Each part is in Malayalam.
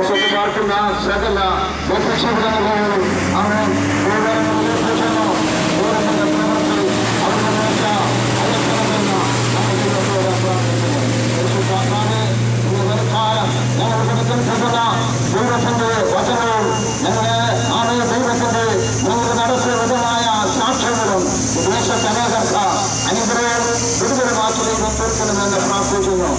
പാർക്കുന്ന സകല രക്ഷകങ്ങളും അവൻ ദൈവത്തിന്റെ വചനവും ഞങ്ങളെ ദൈവത്തിന്റെ ഞങ്ങളുടെ നടത്തിയ വിധമായ സാക്ഷ്യങ്ങളും ദേശകനകർക്ക അനുഗ്രഹവും വിടുതലമാക്കി ദൈവം തീർക്കണമെന്ന് പ്രാർത്ഥിക്കുന്നു.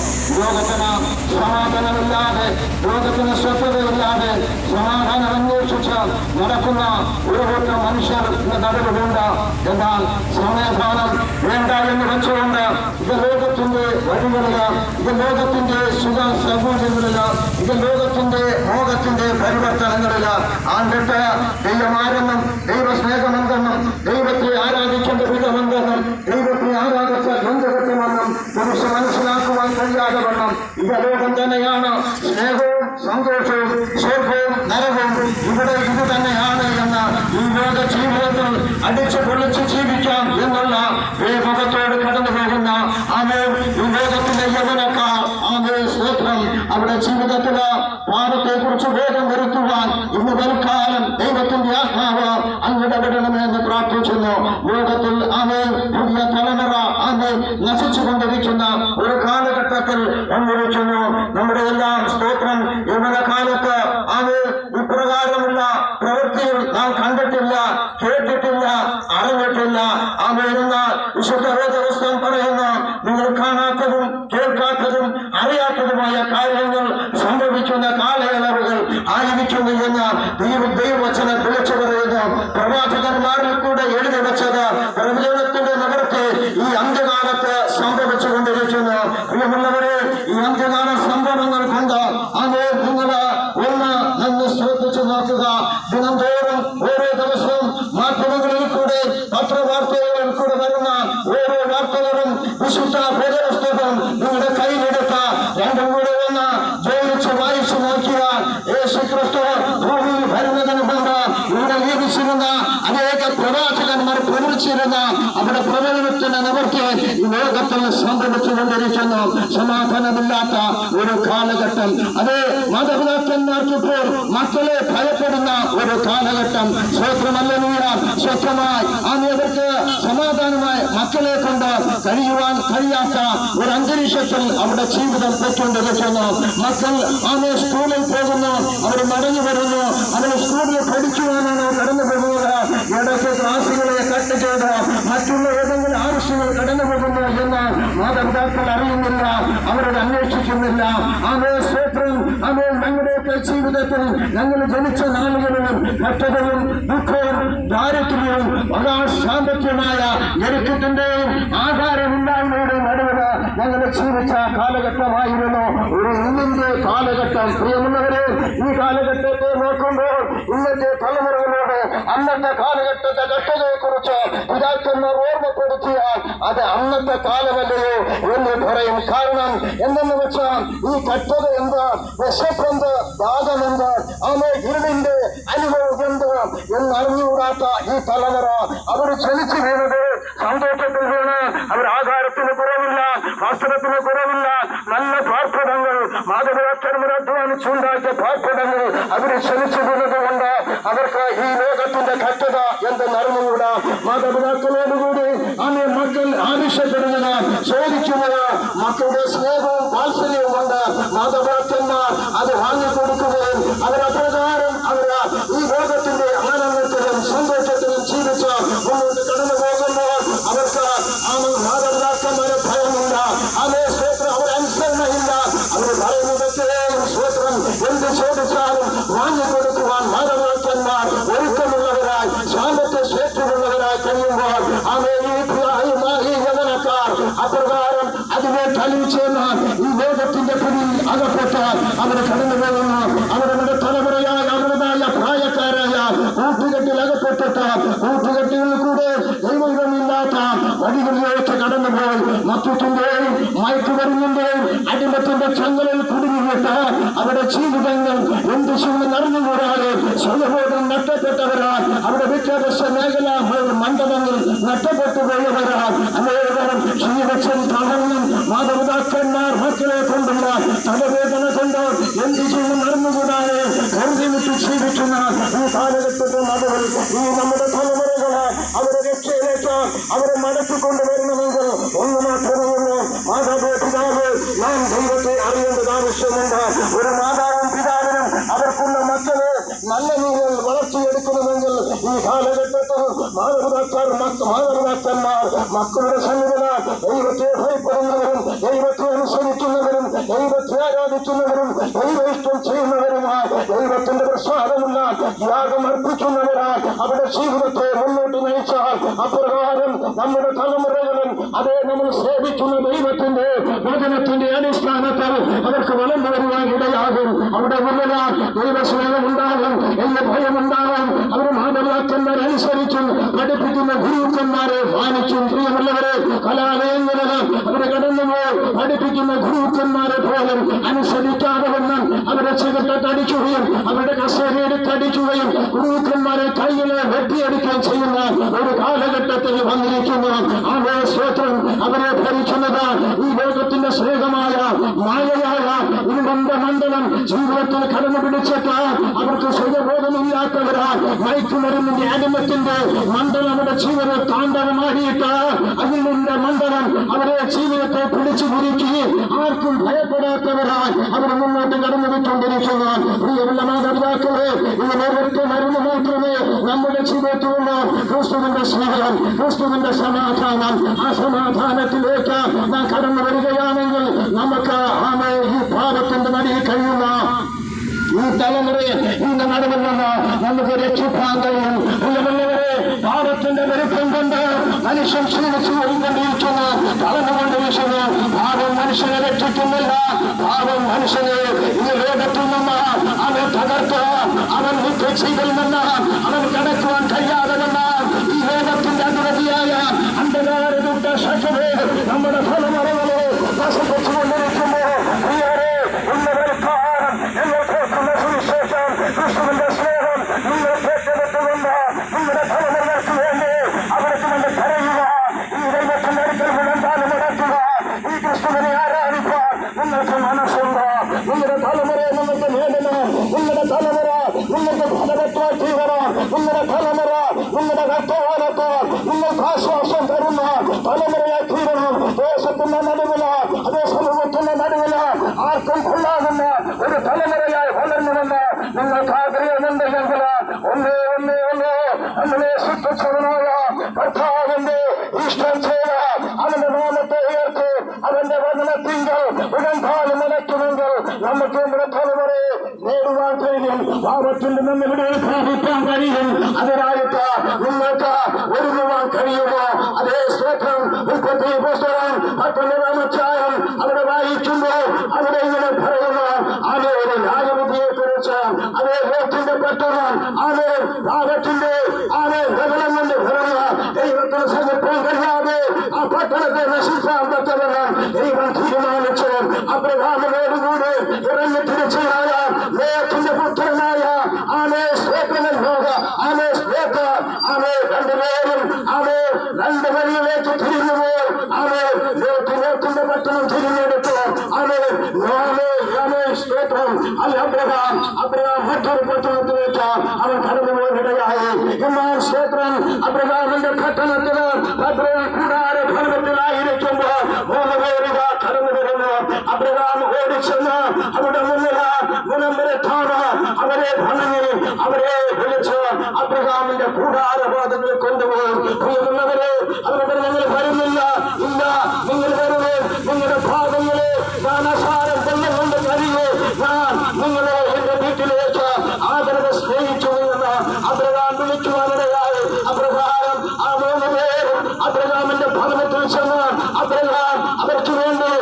ലോകത്തിന് സമാധാനമില്ലാതെ, ലോകത്തിന് സ്വസ്ഥതയില്ലാതെ സമാധാനം അന്വേഷിച്ച് നടക്കുന്ന ഒരു കൂട്ടം മനുഷ്യർ നടുവിലുണ്ട്. എന്നാൽ സമാധാനം വേണ്ട എന്ന് വെച്ചുകൊണ്ട് ഇത് ലോകത്തിന്റെ വഴികളില്, ഇത് ലോകത്തിന്റെ സുഖ സൗകര്യങ്ങളില്, ഇത് ലോകത്തിന്റെ മോഹത്തിന്റെ പരിവർത്തനങ്ങളില് ആണ്ടിട്ട് ദൈവമാരെന്നും ദൈവസ്നേഹമെന്തെന്നും ദൈവത്തെ ആരാധിക്കേണ്ട വിധമെന്തെന്നും ദൈവത്തെ ആരാധിച്ച ബന്ധുത്വമെന്നും പുരുഷ മനസ്സിലാക്കുവാൻ കഴിയാതെ വണ്ണം ഇത് ലോകം തന്നെയാണ്. സ്നേഹവും സന്തോഷവും സ്വർഗവും നരകവും ഇവിടെ ഇത് തന്നെയാണ് എന്ന് ഈ ലോക ജീവിതത്തിൽ അടിച്ചു പൊളിച്ച് ജീവിക്കാം എന്നുള്ള വേഗത്തോട് കടന്നു പോകുന്ന ഈ ലോകത്തിന്റെ യവനക്കാർ സ്തോത്രം അവിടെ ജീവിതത്തില് പാപത്തെ കുറിച്ച് വേഗം വരുത്തുവാൻ ഇന്ന് തൽക്കാലം ദൈവത്തിന്റെ ആത്മാവ് അങ്ങിടപെടണമെന്ന് പ്രാർത്ഥിക്കുന്നു. ലോകത്തിൽ പുതിയ തലമുറ നശിച്ചുകൊണ്ടിരിക്കുന്ന ഒരു കാലഘട്ടത്തിൽ വന്നിരിക്കുന്നു. നമ്മുടെ എല്ലാം സ്തോത്രം യവനകാലത്ത് ഇപ്രകാരമുള്ള പ്രവൃത്തിയിൽ നാം കണ്ടിട്ടില്ല, കേട്ടിട്ടില്ല, അറിഞ്ഞിട്ടില്ല. എന്നാൽ വിശുദ്ധ വേദപുസ്തകം പറയുന്നു, നിങ്ങൾ കാണാത്തതും കേൾക്കാത്തതും അറിയാത്തതുമായ കാര്യങ്ങൾ സംഭവിക്കുന്ന കാലയളവുകൾ ആയിരിക്കുന്നു എന്ന് ദൈവവചനം വിളിച്ചു പറയുന്നു. പ്രവാചകന്മാരിൽ കൂടെ എഴുതി വെച്ചത് പ്രവചനത്തിന്റെ നഗരത്തെ ഈ അന്ത്യകാലത്ത് സംഭവിച്ചുകൊണ്ടിരിക്കുന്നു. പ്രിയമുള്ളവരെ, ഈ അന്ത്യകാല സംഭവങ്ങൾ കൊണ്ട് നിങ്ങൾ ഒന്ന് ശ്രദ്ധിച്ചു നോക്കുക. ദിനംതോറും ഓരോ ദിവസവും മാധ്യമങ്ങളിൽ കൂടെ പത്രവാർത്തകളിൽ കൂടെ വരുന്ന ഓരോ വാർത്തകളും വിശുദ്ധ വേദപുസ്തകം നിങ്ങളുടെ കയ്യിലെടുത്ത രണ്ടും കൂടെ ഒന്ന് ജോലിച്ച് വായിച്ചു നോക്കിയാൽ യേശുക്രിസ്തു ഭൂമിയിൽ വരുന്നതിന് മുമ്പ് ഇവിടെ ജീവിച്ചിരുന്ന അനേക പ്രവാചകന്മാർ പ്രവചിച്ചിരുന്ന അവിടെ പ്രവചനത്തിന്റെ നിവർത്തി ഈ ലോകത്തിൽ സംഭവിച്ചുകൊണ്ടിരിക്കുന്നു. സമാധാനമില്ലാത്ത ഒരു കാലഘട്ടം, അത് മാതാപിതാക്കന്മാർക്ക് ഇപ്പോൾ മക്കളെ ഭയപ്പെടുന്ന ഒരു കാലഘട്ടം. സ്വത്രമല്ല സ്വസ്ഥമായി അവർക്ക് സമാധാനമായി മക്കളെ കൊണ്ട് കഴിയുവാൻ കഴിയാത്ത ഒരു അന്തരീക്ഷത്തിൽ അവിടെ ജീവിതം പൊയ്ക്കൊണ്ടിരിക്കുന്നു. മക്കൾ സ്കൂളിൽ പോകുന്നു, അവർ മടങ്ങി വരുന്നു, അവർ സ്കൂളിൽ പഠിക്കുവാനാണ് കടന്നു പോകുന്നത്. ഇടയ്ക്ക് ക്ലാസുകളെ കട്ട് ചെയ്ത് മറ്റുള്ള ഏതെങ്കിലും ആവശ്യങ്ങൾ കടന്നു പോകുന്നു എന്ന് മാതാപിതാക്കൾ അറിയുന്നില്ല, അവരോട് അന്വേഷിക്കുന്നില്ല. സ്വത്രം ഞങ്ങളുടെയൊക്കെ ജീവിതത്തിൽ ഞങ്ങൾ ജനിച്ച നാളുകളിലും കഷ്ടതയും ദുഃഖവും ദാരിദ്ര്യവും സാമ്പത്തികമായ ഞെരുക്കത്തിന്റെയും ആധാരമില്ലായ്മയുടെയും നടുവില് ഞങ്ങൾ ജീവിച്ച കാലഘട്ടമായിരുന്നു ഒരു ഇന്നിന്റെ കാലഘട്ടം. പ്രിയമുള്ളവരെ, ഈ കാലഘട്ടത്തെ നോക്കുമ്പോൾ ഇന്നത്തെ തലമുറകളോട് അന്നത്തെ കാലഘട്ടത്തെ കഷ്ടതയെ കുറിച്ച് പിതാക്കന്മാർ ഓർമ്മപ്പെടുത്തിയാൽ അത് അന്നത്തെ കാലമല്ലയോ എന്ന് പറയും. കാരണം എന്തെന്ന് വെച്ചാൽ ഈ കഷ്ടത എന്ത്, വിശപ്പെന്ത്, ദാഹമെന്ത്, ഇരുളിന്റെ അനുഭവം എന്ത് എന്നറിഞ്ഞുകൂടാത്ത ഈ തലമുറ അവർ ചലിച്ചു വീണത് സന്തോഷത്തിൽ വീണ് അവർ ആഹാരത്തിന് കുറവില്ല, വസ്ത്രത്തിന് കുറവില്ല, നല്ല പാർപ്പിടങ്ങൾ മാതാപിതാക്കന്മാർ അധ്വാനിച്ചുണ്ടാക്കിയ പാർപ്പിടങ്ങൾ അവർ ചലിച്ചു വീണത് കൊണ്ട് അവർക്ക് ഈ ലോകത്തിന്റെ കഷ്ടത എന്തെന്നറിഞ്ഞുകൂടാ. മാതാപിതാക്കളോടുകൂടി മക്കൾ ആവശ്യപ്പെടുന്നത് ചോദിക്കുന്നത് മക്കളുടെ സ്നേഹവും വാത്സല്യവും കൊണ്ട് മാതാപിതാക്കന്മാർ അത് വാങ്ങിക്കൊടുക്കുകയും അവരപ്രകാരം ഈ ലോകത്തിന്റെ ആനന്ദത്തിലും സന്തോഷത്തിലും ജീവിച്ച് മുന്നോട്ട് കടന്നു പോകുമ്പോൾ അവർക്ക് മാതാപിതാക്കന്മാരെ ഭയമില്ല, സ്വത്രം അവരനുസരണയില്ല. അവർ പറയുന്നതൊക്കെയും സ്വത്രം എന്ത് ചോദിച്ചാലും വാങ്ങിക്കൊടുക്കുവാൻ മാതാപിതാക്കന്മാർ ഒരുക്കമുള്ളവരായി ശാന്തത്തെ സ്വേച്ഛമുള്ളവരായി കഴിയുമ്പോൾ ഈ യവനക്കാർ അപ്രകാരം അതിനെ കളിച്ചെന്ന് ഈ ലോകത്തിന്റെ പിന്നിൽ അകപ്പെട്ടാൽ അവർ കടന്നു പോകുന്നു. അവരുടെ തലമുറയായ അവരുടേതായ പ്രായക്കാരായ കൂട്ടുകെട്ടിൽ അകപ്പെട്ടിട്ട് കൂട്ടുകെട്ടുകളിൽ കൂടെ ദൈവമില്ലാത്ത വഴികളിലേക്ക് കടന്നുപോയി മദ്യത്തിന്റെയും മയക്കുമരുന്നിന്റെയും അടിമത്തിന്റെ ചങ്ങലിൽ കുടുങ്ങിയിട്ട് അവരുടെ ജീവിതങ്ങൾ എന്ത് ചെയ്യുമെന്ന് അറിഞ്ഞുകൂടാതെ സ്വയബോധം നഷ്ടപ്പെട്ടവരാൽ അവരുടെ വിദ്യാഭ്യാസ മേഖല മണ്ഡലങ്ങൾ നഷ്ടപ്പെട്ടു പോയവരാൽ അനേകം ജീവിതം തളർന്നും മാതാപിതാക്കന്മാർ മക്കളെ കൊണ്ടുള്ള തലവേദന കൊണ്ട് എന്ത് ചെയ്യുമെന്ന് അറിഞ്ഞുകൂടാതെ അവരെ മടക്കിക്കൊണ്ടുവരണമെങ്കിൽ ഒന്ന് മാത്രമേ ഉള്ളൂ. മാതാവ് പിതാവ് നാം ദൈവത്തെ അറിയേണ്ടത് ആവശ്യമുണ്ട്. ഒരു മാതാവും പിതാവിനും അവർക്കുള്ള മക്കളെ നല്ല രീതിയിൽ വളർത്തിയെടുക്കണമെങ്കിൽ ഈ കാലഘട്ടത്തിൽ മാതാപിതാക്കന്മാർ മക്കളുടെ സന്നിധിയിൽ ദൈവത്തെ ഭയപ്പെടുന്നവരും ദൈവത്തെ അനുസരിക്കുന്നവരും ദൈവത്തെ ആരാധിക്കുന്നവരും ദൈവ ഇഷ്ടം ചെയ്യുന്നവരുമായി ദൈവത്തിന്റെ പ്രസാദമുള്ള യാഗം അർപ്പിക്കുന്നവരായി അവരുടെ ജീവിതത്തെ മുന്നോട്ട് നയിച്ചാൽ അപ്രകാരം നമ്മുടെ തലമുറകളും അതേ നമ്മൾ സേവിക്കുന്ന ദൈവത്തിന്റെ വചനത്തിന്റെ അടിസ്ഥാനത്തിൽ അവർക്ക് വളർന്നു വരുവാൻ ഇടയാകും. അവിടെ ഉള്ള ദൈവസ്നേഹം ഉണ്ടാകും, എന്ന ഭയമുണ്ടാകും. അവർ മാതാപിതാക്കന്മാരനുസരിച്ചും പഠിപ്പിക്കുന്ന ഗുരുക്കന്മാരെ മാനിച്ചും പ്രിയമുള്ളവരെ കലാലയങ്ങളിൽ അവരെ കടന്നുപോയി പഠിപ്പിക്കുന്ന ഗുരുക്കന്മാരെ പോലും അനുസരിക്കാതെ വന്ന് അവരുടെ ചികിട്ടടിക്കുകയും അവരുടെ കസേരയെടുത്തടിക്കുകയും ഗുരുക്കന്മാരെ കയ്യിലെ വെട്ടിയടിക്കുകയും ചെയ്യുന്ന ഒരു കാലഘട്ടത്തിൽ വന്നിരിക്കുന്നു. അവരെ സ്വത്രം അവരെ ഭരിക്കുന്നത് ഈ ലോകത്തിന്റെ സ്നേഹമായ മായയായ ഇരുണ്ട മണ്ഡലം ജീവിതത്തിൽ കടന്നു പിടിച്ചിട്ട് അവർക്ക് സ്വയബോധമില്ലാത്തവരാ മയക്കുമരുന്നിന്റെ അടിമത്തിന്റെ മണ്ഡലം അവരുടെ ജീവിതം താണ്ഡവമാടിയിട്ട് അതിന്റെ മണ്ഡലം അവരെ ജീവിതത്തെ പിടിച്ചു കുരുക്കി ആർക്കും ഭയപ്പെടാത്തവരായി അവർ മുന്നോട്ട് കടന്നു വിട്ടുകൊണ്ടിരിക്കുന്നു. പ്രിയമുള്ള മാതാപിതാക്കളെ, ഇവരൊക്കെ മരുന്ന് മാത്രമേ നമ്മുടെ ജീവിതത്തിലുള്ള ക്രിസ്തുവിന്റെ സ്നേഹം, ക്രിസ്തുവിന്റെ സമാധാനം, ആ സമാധാനത്തിലേക്ക് നാം കടന്നു വരികയാണെങ്കിൽ നമുക്ക് ഈ പാപത്തിന്റെ നടിയിൽ കഴിയുന്ന ഈ തലമുറയെ ഇന്ന് നടുവിൽ നിന്ന് നമുക്ക് രക്ഷിക്കാൻ കഴിയും. പ്രിയമുള്ളവരെ, പാപത്തിന്റെ വെറുപ്പം കൊണ്ട് മനുഷ്യൻ ക്ഷീണിച്ചു കൊണ്ടിരിക്കുന്നു, തളർന്നുകൊണ്ടിരിക്കുന്നു. പാപം മനുഷ്യനെ രക്ഷിക്കുന്നില്ല. പാപം മനുഷ്യനെ ഈ ലോകത്തിൽ നിന്ന് അവൻ തകർത്ത് അവൻ നിത്യജീവനിൽ നിന്ന് അവൻ കടക്കുവാൻ കഴിയാതെ വന്നാൽ ഈ ലോകത്തിന്റെ അതിർത്തിയായ അന്ധകാരദുഷ്ട ശക്തിയെ നമ്മുടെ തലമുറകളെ നശിപ്പിച്ചുകൊണ്ടിരിക്കുന്നു. ക്രിസ്തുവിന്റെ സ്നേഹം നിങ്ങൾ ഏറ്റെടുത്തുകൊണ്ട് നിങ്ങളുടെ തലമുറകൾക്ക് വേണ്ടി അവർക്ക് വേണ്ടി കരയുക. ഈ ദൈവത്തിന്റെ അടുക്കൽ മുഴന്താലും നടക്കുക. ഈ ക്രിസ്തുവിനെ ആരാധിക്കാൻ നിങ്ങൾക്ക് മനസ്സുണ്ടോ? നിങ്ങളുടെ തലമുറയെ നിങ്ങൾക്ക് നേടണം. നിങ്ങളുടെ തലമുറ നിങ്ങൾക്ക് ഫലവത്തായി തീരണം. നിങ്ങളുടെ തലമുറ നിങ്ങളുടെ കഷ്ടകാലത്താൽ നിങ്ങൾക്ക് ആശ്വാസം തരുന്ന തലമുറയായി തീരണം. ദേശത്തിന്റെ നടുവില അതേ സമൂഹത്തിന്റെ നടുവില ആർക്കും കൊള്ളാകുന്ന ഒരു തലമുറയായി വളർന്നുവെന്ന് നിങ്ങൾക്ക് ആഗ്രഹമുണ്ടെങ്കിൽ അങ്ങനെ സൃഷ്ടിച്ചവനായ കർത്താവിന്റെ ഇഷ്ടം ചെയ്ത അവന്റെ നാമത്തെ ഉയർത്തി അവന്റെ വചനത്തിങ്കൽ ഉടൻകാലം നിലയ്ക്കുമെങ്കിൽ നമുക്ക് നമ്മുടെ തലമുറയെ നേടുവാൻ കഴിയും. പാപത്തിന്റെ നമ്മിവിടെ പ്രാപിക്കാൻ കഴിയും. അതിനായിട്ട് നിങ്ങൾക്ക് ഒരുങ്ങുവാൻ കഴിയുമോ? അതേ സ്തോത്രം. ഉൽപ്പത്തി പുസ്തകം 19-ാം അധ്യായം അവിടെ വായിക്കുമ്പോൾ അവിടെ ഇങ്ങനെ പറയുന്നു, അതേ ഒരു ന്യായവിധിയെ കുറിച്ച്, അതേ ലോകത്തിന്റെ പട്ടണം, അതേ ഭാഗത്തിന്റെ ബഹളം കൊണ്ട് ഭരണ ദൈവത്തിന് സഹിക്കാൻ കഴിയാതെ ആ പട്ടണത്തെ നശിക്കാൻ പറ്റുമെന്ന് ദൈവം തീരുമാനിച്ചു. അബ്രഹാമിനോടുകൂടി ഇറങ്ങി തിരിച്ചതായ ലോകത്തിന്റെ പുത്രനായ രണ്ടുപേരും രണ്ട് വഴിയിലേക്ക് തിരിഞ്ഞുപോയി ലോകത്തിന്റെ പട്ടണം തിരിഞ്ഞെടുത്തു. അബ്രഹാം മറ്റൊരു പട്ടണത്തിലേക്ക് അവൻ കടന്നുപോയിടയായി. എന്നാൽ ക്ഷേത്രം അബ്രഹാമിന്റെ പട്ടണത്തിന് കൂടാര ഭരണത്തിലായിരിക്കുമ്പോൾ 3 പേരുക കടന്നു വരുന്നു. അബ്രഹാം ഓടിച്ചെന്ന് അവിടെ മുൻപിലെത്താണ് അവരെ ഭണങ്ങി അവരെ വിളിച്ച് അബ്രഹാമിന്റെ കൂടാരവാദങ്ങൾ കൊണ്ടുപോയി. പ്രിയമുള്ളവരെ, അവരുടെ ഞങ്ങൾ വരുന്നില്ല, ഇല്ല നിങ്ങൾ വരുവേ, നിങ്ങളുടെ ഭാഗങ്ങളെ ഞാൻ അസാരം കൊല്ലം കൊണ്ട് കഴിയേ, ഞാൻ നിങ്ങളെ എന്റെ വീട്ടിലേക്ക് ആദരവ് സ്നേഹിച്ചു എന്ന് അബ്രഹാം വിളിക്കുവാനിടയായി. അബ്രഹാം ആ 3 പേരും അബ്രഹാമിന്റെ ഭവനത്തിൽ ചെന്ന് അബ്രഹാം അവർക്ക് വേണ്ടി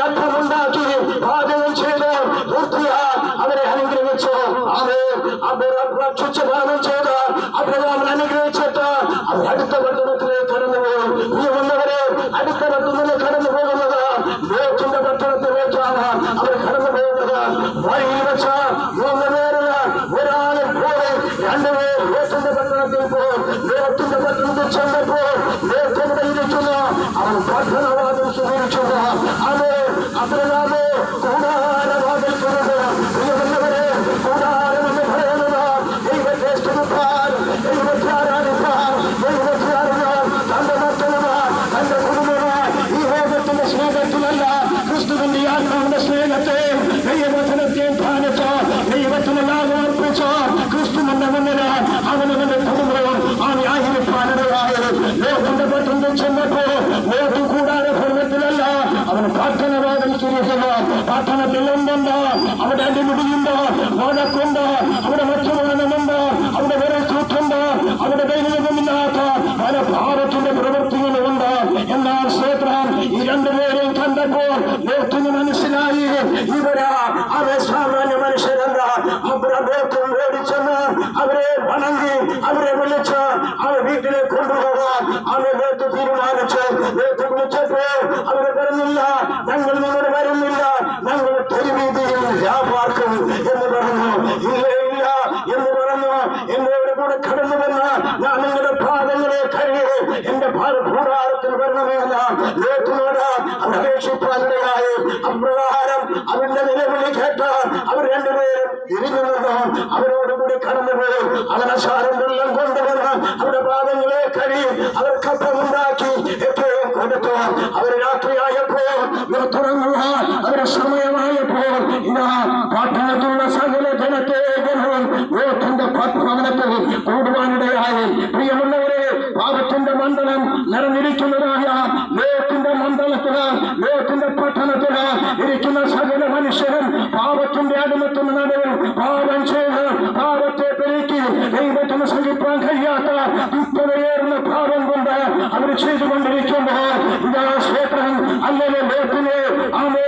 അർത്ഥമുണ്ടാക്കി പാചകം ചെയ്ത് പൂർത്തിയാൽ അവരെ അനുഗ്രഹിച്ചു. ഭക്ഷിച്ച് പാനം ചെയ്ത് അബ്രഹാമിനെ അനുഗ്രഹിച്ചിട്ട് അവർ അടുത്ത പട്ടണത്തിലേക്ക് കടന്നുപോയി. പ്രിയമുള്ളവരെ, അടുത്ത പട്ടണത്തിൽ കടന്നു പോകുന്നത് ലോകത്തിന്റെ പട്ടണത്തിലേക്കാണ് അവർ കടന്നു പോകുന്നത്. വഴിയിൽ വെച്ച് 3 പേരിൽ ഒരാളിൽ പോയി 2 പേർ ലോകത്തിന്റെ പട്ടണത്തിൽ പോയി. ലോകത്തിന്റെ പട്ടണത്തിൽ ചെന്നപ്പോൾ ലോകത്തിന്റെ ഇരിക്കുന്നു അവൻ പട്ടണവാദം സ്വീകരിച്ചത്. അത് അബ്രഹാമെ കൂടാരവാദം കൊടുക്കുക. പ്രിയമുള്ളവരെ, കൂടാരം എന്ന് പറയുന്നത് ദൈവത്തെ സ്തുതിപ്പാൻ, ദൈവത്തെ ആരാധിക്കാൻ, ദൈവത്തെ അറിയാൻ തന്റെ മക്കളെ വഴക്കുണ്ട്, അവിടെ മറ്റുമാനമുണ്ട്, അവിടെ വിരൽക്കൂട്ടുണ്ട്, അവിടെ ദൈവമില്ലാത്ത പല ഭാവത്തിന്റെ പ്രവൃത്തികളുമുണ്ട്. എന്നാൽ സ്തോത്രം, ഈ രണ്ടുപേരെയും കണ്ടപ്പോൾ ലോകത്തിന് മനസ്സിലായി ഇവരാ അവരെ സാമാന്യ മനുഷ്യരല്ല. അബ്രഹാം ഓടിച്ചെന്ന് അവരെ വണങ്ങി അവരെ വിളിച്ച് അവരെ വീട്ടിലേക്ക് കൊണ്ടുപോകാൻ അവരെ ലോകത്ത് തീരുമാനിച്ചു. ലോകത്ത് വിളിച്ചപ്പോൾ അവരെ പറഞ്ഞില്ല, ഞങ്ങൾ നിങ്ങളുടെ വരുന്നില്ല, ഞങ്ങൾ തെരുവീതിയിൽ വ്യാപാർക്കും എന്ന് പറഞ്ഞു. ഇല്ല ഇല്ല എന്ന് പറഞ്ഞു. എന്നോട് കൂടെ കടന്നു വന്ന ഞാൻ നിങ്ങളുടെ പാദങ്ങളെ കഴുകി എന്റെ കൂടാരത്തിൽ വരണമെന്ന് ലോകത്തിനോട് അവർ അപേക്ഷിപ്പാനിടയായി. അപ്രകാരം അവരുടെ നിലവിളി കേട്ട് അവർ രണ്ടുപേരും തിരിഞ്ഞു നിന്ന് അവരോടുകൂടി കടന്നുപോയി. അവനസാരം വെള്ളം കൊണ്ടുവന്ന് അവരുടെ പാദങ്ങളെ കഴുകി അവർക്കപ്പമുണ്ടാക്കി എപ്പോഴും കൊടുത്തു. അവർ രാത്രിയായപ്പോൾ തുറന്നുവാൻ അവരുടെ സമയമായപ്പോൾ ഇതാ പട്ടണത്തിലുള്ള സകല ജനത്തെ ലോകത്തിന്റെ ഭവനത്തിൽ കൂടുവാനിടയായി. പ്രിയമുള്ളവരെ, പാപത്തിന്റെ മണ്ഡലം നിറഞ്ഞിരിക്കുന്നതായ ലോകത്തിന്റെ മണ്ഡലത്തില് ലോകത്തിന്റെ പട്ടണത്തില് ഇരിക്കുന്ന സകല മനുഷ്യരും പാപത്തിന്റെ അടിമത്തിന് നടുവിൽ പാപം ചെയ്ത് പാപത്തെ പെരുക്കി ദൈവത്തിന് സഹിപ്പാൻ കഴിയാത്ത ദുഃഖതയേറുന്ന പാപം കൊണ്ട് അവർ ചെയ്തുകൊണ്ടിരിക്കുമ്പോൾ ഇതാ ക്ഷേത്രം അല്ലെങ്കിൽ ലോകത്തിലെ ആമേ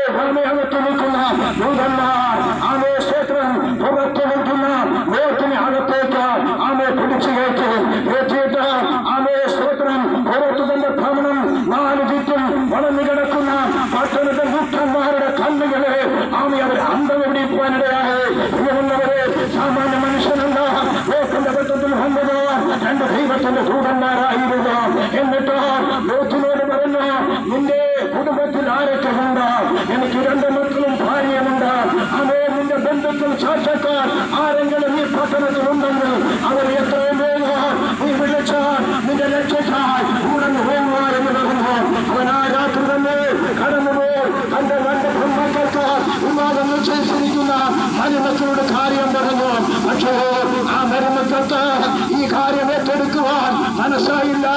അകത്ത് നിൽക്കുന്ന ദൂതന്മാർ ആമേ ക്ഷേത്രം പുറത്തു നിൽക്കുന്ന ലോകത്തിന് അകത്തേക്ക് ആമേ പിടിച്ചു കയറ്റിയിട്ട് ആമേ ക്ഷേത്രം പുറത്തു തന്റെ ഭവനം നാല് ചുറ്റും വളർന്നു കിടക്കുന്ന പട്ടണത്തെ ദുഃഖന്മാരുടെ കണ്ണുകളെ ആമേ അവർ അന്തം പിടിക്കുവാനിടയായി. പ്രിയമുള്ളവരെ, സാമാന്യ മനുഷ്യനല്ല, ലോകത്തിന്റെ പട്ടത്തിൽ വന്നത് രണ്ട് ദൈവത്തിന്റെ ദൂതന്മാരായിരുന്നു. എന്നിട്ട് ലോകത്തിനോട് പറഞ്ഞു, നിന്റെ കുടുംബത്തിൽ ആരൊക്കെ ഉണ്ട്? എനിക്ക് രണ്ട് മക്കളും ഭാര്യയുമുണ്ട്. അതേ നിന്റെ ബന്ധുക്കൾ സാക്ഷാത്കാർ ആരെങ്കിലും ഈ പട്ടണത്തിൽ ഉണ്ടെങ്കിൽ അവർ എത്രയും വേഗം നീ വിളിച്ചാൽ നിന്റെ രക്ഷയ്ക്കായി ഉടൻ പോകുക എന്ന് പറഞ്ഞു. അവൻ ആ രാത്രി തന്നെ കടന്നുപോയി തന്റെ രണ്ട് പെൺമക്കൾക്ക് വിവാഹം നിശ്ചയിച്ചിരിക്കുന്ന മരുമക്കളുടെ കാര്യം പറഞ്ഞു. പക്ഷേ ആ മരുമക്കൾക്ക് ഈ കാര്യം ഏറ്റെടുക്കുവാൻ മനസ്സായില്ല.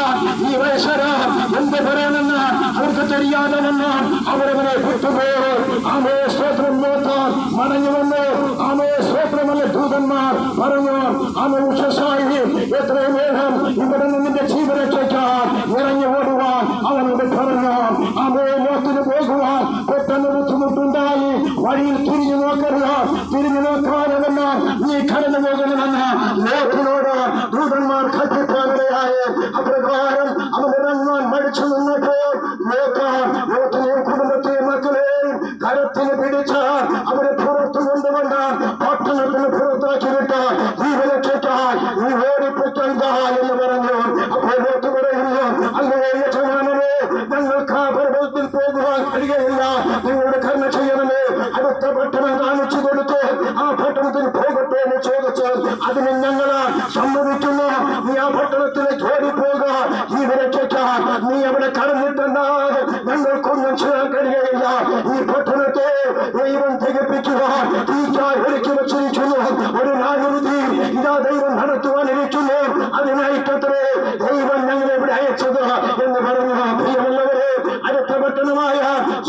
ഈ വയസ്സര എന്ത് പറയണമെന്ന് അവർക്ക് தெரியாத അവരവനെ വിട്ടുപോയി. ആമേ സ്തോത്രം നോക്കാൻ മടങ്ങി വന്നു. ആമേ സ്തോത്രമല്ല ദൂതന്മാർ പറഞ്ഞു, ആമേ ഉഷസായി എത്രയും വേഗം ഇവിടെ നിന്നിന്റെ ജീവരക്ഷയ്ക്കാൻ ഇറങ്ങി ഓടുവാൻ അവനോട് പറഞ്ഞു. ആമേ ലോകത്തിന് പോകുവാൻ പെട്ടെന്ന് ബുദ്ധിമുട്ടുണ്ടായി. വഴിയിൽ തിരിഞ്ഞു നോക്കരുത്, തിരിഞ്ഞു നോക്കാതെന്ന് നീ കടന്നു പോകണമെന്ന് ലോകത്തിനോട് ദൂതന്മാർ കൽപ്പിക്കാനിടയായി. അപ്രകാരം അവൻ ഇറങ്ങാൻ മടിച്ചു നിന്നപ്പോൾ ലോകത്തിനെയും കുടുംബത്തെയും മക്കളെയും കരത്തിന് പിടിച്ച് അവരെ പുറത്തു കൊണ്ടുവന്ന പട്ടണത്തിന് പുറത്താക്കിയിട്ട് ജീവരക്ഷയ്ക്കായി നീ ഓടിപ്പൊക്കണ്ട എന്ന് പറഞ്ഞു. അപ്പോൾ ലോകത്ത് പറയുന്നു, അങ്ങനെ യജമാനനെ ഞങ്ങൾക്ക് ആ പർവ്വതത്തിൽ പോകുവാൻ കഴിയുകയില്ല, നിങ്ങളുടെ കർമ്മ ചെയ്യണമേ. അടുത്ത പട്ടണം കാണിച്ചു കൊടുത്ത് ആ പട്ടണത്തിന് പോകട്ടെ എന്ന് ചോദിച്ചു. അതിന് ഞങ്ങൾ സമ്മതിക്കുന്നു, നീ ആ പട്ടണത്തിലേക്ക് ഓടിപ്പോകുക, ജീവരക്ഷയ്ക്കാൻ നീ അവിടെ കടന്നിട്ടുണ്ടാകും, ഞങ്ങൾക്കൊന്നും ചെയ്യാൻ കഴിയുകയില്ല. ഈ പട്ടണത്തെ ദൈവം തികപ്പിക്കുവാൻ തീറ്റായി ഒരുക്കി വച്ചിരിക്കുന്നു. ഒരു നാനുതി ഇതാ ദൈവം നടത്തുവാനിരിക്കുന്നു. അതിനായിട്ടത്രേ ദൈവം ഞങ്ങളെ ഇവിടെ അയച്ചത് എന്ന് പറഞ്ഞു. പ്രിയമുള്ളവരെ, അടുത്ത പട്ടണമായ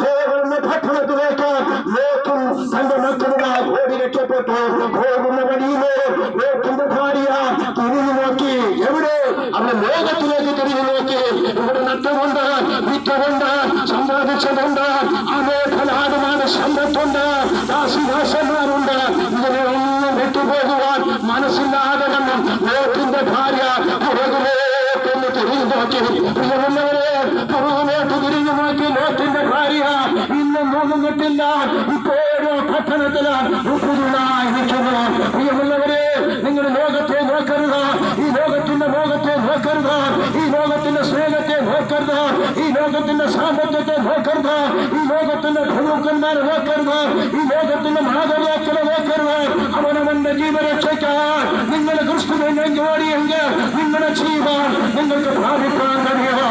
സേവന പട്ടണത്തിലേക്ക് ലോകം തന്റെ മക്കളുമായി ഓടി രക്ഷപ്പെട്ടു. പോകുന്ന വഴിയിലെ ലോകത്തിന്റെ ഭാര്യ തിരിഞ്ഞു നോക്കി. എവിടെ? അവരുടെ ലോകത്തിലേക്ക് തിരിഞ്ഞു നോക്കി. ഇവിടെ നട്ടുകൊണ്ട് വിറ്റുകൊണ്ട് സമ്പാദിച്ചതുണ്ട്, അതേ ഫലാടുമാണ് സമ്പത്തുണ്ട്, ദാസിദാസന്മാരുണ്ട്. ഇതിനൊന്നും വിട്ടുപോകുവാൻ മനസ്സില്ലാതെ കണ്ടും ലോകത്തിന്റെ ഭാര്യ പുറകിലേക്കൊന്ന് തിരിഞ്ഞു നോക്കി. പ്രിയമുള്ളവരെ, പുറകിലേക്ക് തിരിഞ്ഞു നോക്കി ലോകത്തിന്റെ ഭാര്യ ഇന്നും നോക്കുന്നിട്ടില്ല. ഇപ്പോഴോ പട്ടണത്തില് പുതുതായി നിൽക്കുന്നു. പ്രിയമുള്ളവരെ, നിങ്ങൾ ലോകത്തെ നോക്കരുത്, ഈ ലോകത്തിന്റെ മോഹത്തെ നോക്കരുത്, ഈ ലോകത്തിന്റെ സ്നേഹത്തെ നോക്കരുത്, ഈ ലോകത്തിന്റെ സാമ്പത്തികത്തെ നോക്കരുത്, ഈ ലോകത്തിന്റെ പ്രമുഖന്മാരെ നോക്കരുത്, ഈ ലോകത്തിന്റെ മാതാപിതാക്കളെ നോക്കരുത്. അവനവന്റെ ജീവരക്ഷയ്ക്കാൻ നിങ്ങൾ ക്രിസ്തുവിനെ ഓടിയെങ്കിൽ നിങ്ങളുടെ ജീവൻ നിങ്ങൾക്ക് പ്രാപിക്കാൻ കഴിയുമോ?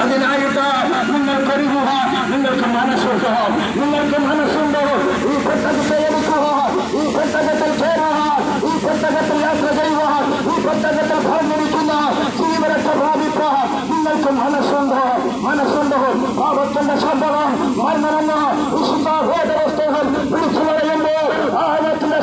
അതിനായിട്ട് നിങ്ങൾ കരുതുക, നിങ്ങൾക്ക് മനസ്സുണ്ടോ? നിങ്ങൾക്ക് മനസ്സുണ്ടോ? ഈ പുസ്തകത്തെ എടുക്കുക, ഈ പുസ്തകത്തിൽ ചേരുക, ഈ പുസ്തകത്തിൽ യാത്ര ചെയ്യുക, ഈ പുസ്തകത്തിൽ പറഞ്ഞിരിക്കുന്ന ജീവരക്ഷ പ്രാപിക്കുക. നിങ്ങൾക്ക് മനസ്സുണ്ടോ? മനസ്സുണ്ടോ? പാപത്തിന്റെ ശമ്പളം മരണമെന്ന് വിശുദ്ധ വേദവസ്തുക്കൾ പിടിച്ചു പറയുമ്പോൾ ആഴത്തിന്റെ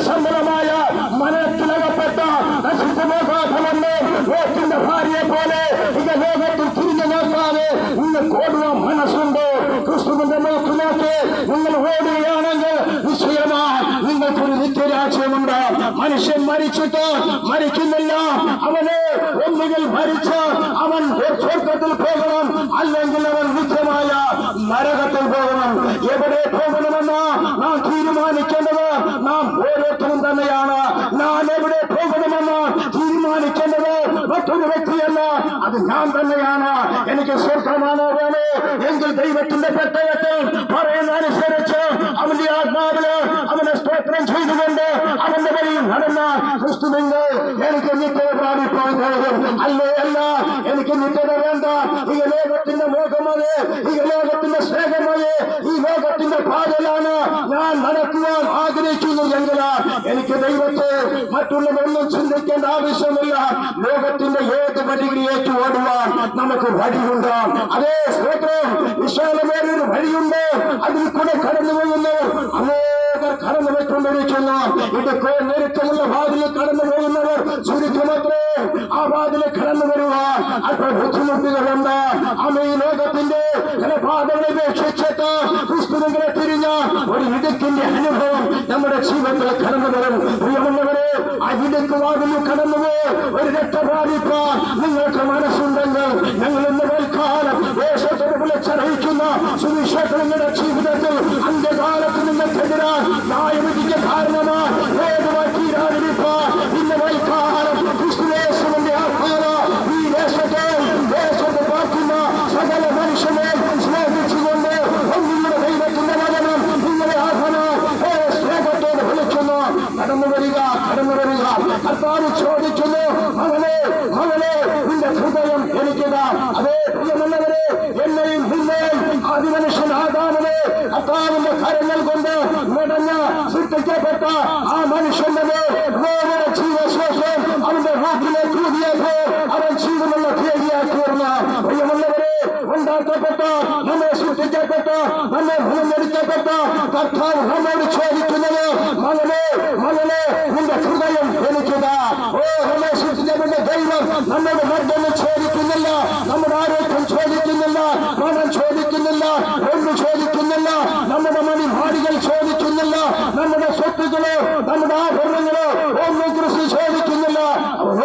നശിച്ചു പോകാത്തവന്ന് ലോകത്തിന്റെ ഭാര്യയെ പോലെ ഇത് ലോകത്തിൽ തിരിഞ്ഞു നോക്കാതെ നിങ്ങൾക്ക് ഓടുവാൻ മനസ്സുണ്ട്. ക്രിസ്തുവിന്റെ നോക്കി നിങ്ങൾ ഓടുകയാണെങ്കിൽ നിശ്ചയമായി നിങ്ങൾക്കൊരു നിത്യരാജ്യമുണ്ട്. മനുഷ്യൻ മരിച്ചിട്ട് മരിക്കുന്നില്ല. അവന് ഒന്നുകിൽ മരിച്ച് അവൻ സ്വർഗത്തിൽ പോകണം, അല്ലെങ്കിൽ അവൻ നിത്യമായ നരകത്തിൽ പോകണം. എവിടെ പോകണമെന്ന് നാം തീരുമാനിക്കേണ്ടത് നാം ഓരോരുത്തരും തന്നെയാണ്. ഞാൻ എവിടെ പോകണമെന്ന് തീരുമാനിക്കേണ്ടത് മറ്റൊരു വ്യക്തിയല്ല, അത് ഞാൻ തന്നെയാണ്. എനിക്ക് സ്വർഗമാണോ വേണോ എങ്കിൽ ദൈവത്തിന്റെ പെട്ടകത്തിൽ പറയുന്ന അനുസരിച്ച് അവന്റെ ആത്മാവില് അവനെ സ്തോത്രം ചെയ്തുകൊണ്ട് അവന്റെ വഴി നടന്ന ക്രിസ്തുവിന്റെ എനിക്ക് നിത്യത പ്രാപിപ്പാൻ കഴിയും. അല്ലേ അല്ല, എനിക്ക് നിത്യത വേണ്ട. ഈ ലോകത്തിന്റെ മോഹമത്, ഈ ലോകത്തിന്റെ സ്നേഹമത്, ഈ ലോകത്തിന്റെ പാതലാണ് ഞാൻ നടക്കുവാൻ ആഗ്രഹിക്കുന്നുവെങ്കിൽ എനിക്ക് ദൈവത്തെ മറ്റുള്ളതൊന്നും ചിന്തിക്കേണ്ട ആവശ്യമില്ല. ലോകത്തിന്റെ ഏത് വഴിയിലേക്ക് ഓടുവാൻ നമുക്ക് വഴിയുണ്ട്. അതേ സ്തോത്രം, വിശാലമേറിയൊരു വഴിയുണ്ട്. അതിൽ കൂടെ കടന്നു പോകുന്നവർ അനേകർ കടന്നു പോയിക്കൊണ്ടിരിക്കുന്നു. ഇതൊക്കെ ഞെരുക്കമുള്ള വാതിലിൽ കടന്നു പോകുന്നവർ ചുരുക്കമത്രേ. ആ വാതിലിൽ കടന്നു വരുവാൻ അല്പ ബുദ്ധിമുട്ടുകളുണ്ട്. ഈ ലോകത്തിന്റെ ചില പാതകളെ ഉപേക്ഷിച്ചിട്ട് ക്രിസ്തുവിനെ തിരിഞ്ഞ ഒരു ഇടുക്കിന്റെ അനുഭവം നമ്മുടെ ജീവിതത്തിൽ കടന്നു വരും. പ്രിയമുള്ളവരെ, ആ ഇടുക്ക് വാതിലിൽ കടന്നുപോയി ഒരു രക്തപ്രാപിപ്പാൻ നിങ്ങൾക്ക് മനസ്സുണ്ടെങ്കിൽ ഞങ്ങൾ ഇന്ന് വൽക്കാലം ദേശത്തോട് വിളിച്ചറിയിക്കുന്ന സുവിശേഷം നിങ്ങളുടെ ജീവിതത്തിൽ അന്ത്യകാലത്ത് നിങ്ങൾക്കെതിരാൻ ന്യായവിധിക്ക് കാരണമായി ഏതുമായി തീരാതിരിപ്പാൻ ഇന്ന് വൽക്കാലം ക്രിസ്തുയേശുവിന്റെ ആത്മാവ് ഈ ദേശത്തെ പാർക്കുന്ന സകല മനുഷ്യനെ സ്നേഹിച്ചുകൊണ്ട് ഒന്നിയുടെ ദൈവത്തിന്റെ വചനം നിങ്ങളെ സ്നേഹത്തോട് വിളിക്കുന്നു. കടന്നു വരിക, കടന്നു വരിക. കർത്താവ് ചോദിക്കുന്നു, മകനെ മകനെ നിന്റെ ഹൃദയം എനിക്കുക. അതേ പ്രിയമുള്ളവരെ, എന്നെയും നിന്നെയും ആദിമനുഷ്യൻ ആദാമിനെ കർത്താവിന്റെ കരങ്ങൾ കൊണ്ട് മെടഞ്ഞ് സൃഷ്ടിക്കപ്പെട്ട ആ മനുഷ്യന്റെ ജീവശ്വാസം അവന്റെ റൂട്ടിലേക്ക് ഊതിയപ്പോൾ അവൻ ജീവനുള്ള ധൈര്യമായി തീർന്നു. പ്രിയമുള്ളവരെ, ഉണ്ടാക്കപ്പെട്ട നമ്മെ സൃഷ്ടിക്കപ്പെട്ട നമ്മെ ഭൂമെടുക്കപ്പെട്ട കർത്താവ് നമ്മോട് ചോദിക്കുന്നത്, മകനെ മകനെ നിന്റെ ഹൃദയം എനിക്കുക. നമ്മെ സൃഷ്ടിക്കപ്പെട്ട ദൈവം നമ്മോട് മർദ്ദനം ചോദിക്കുന്നില്ല, നമ്മുടെ ആരോഗ്യം ചോദിക്കുന്നില്ല, മനം ചോദിക്കുന്നില്ല, ഒന്ന് ചോദിക്കുന്നില്ല, നമ്മുടെ മണിമാടികൾ ചോദിക്കുന്നില്ല, നമ്മുടെ സ്വത്തുക്കളോ നമ്മുടെ ആഭരണങ്ങളോ ഒന്നും കൃഷി ചോദിക്കുന്നില്ല.